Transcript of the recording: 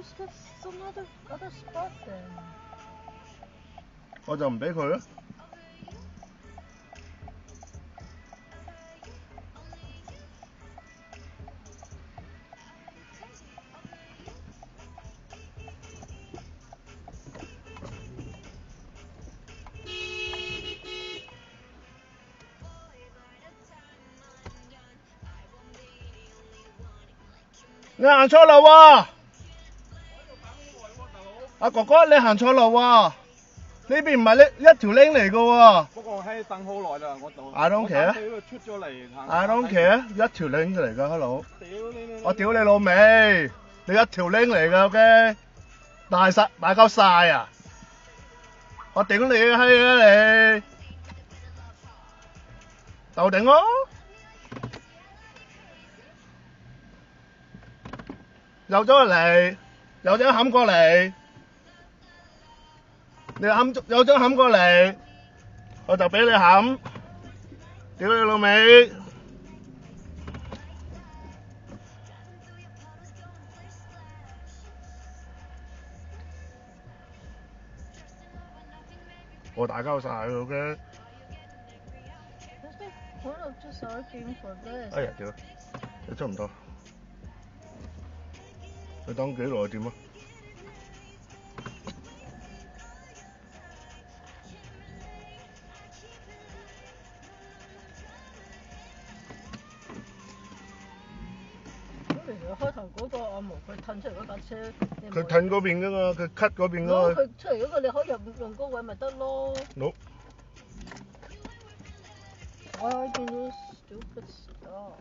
just get some other spot then. 我就唔俾佢咯。你行錯路喎！阿哥哥，你行錯路喎！呢邊唔係呢一條 lane 嚟㗎喎。不過我喺等好耐啦，我就 I don't care 我出咗嚟。I don't care，一條 lane 嚟㗎，hello。屌你！我屌你老味，你一條 lane 嚟㗎，OK？大鳩晒啊！我頂你個閪啊你！就頂咯！右咗嚟，右咗冚過嚟，你右咗冚過嚟，我就俾你冚，屌你老味！我打鳩晒佢 OK。We're not just arguing for this. 哎呀屌！你差唔多。你等幾耐點啊？開頭嗰個阿毛佢褪出嚟嗰架車，佢褪嗰邊㗎嘛，佢 cut 嗰邊㗎嘛。佢出嚟嗰個你可以用嗰位咪得咯。No。Why are you doing this stupid stuff?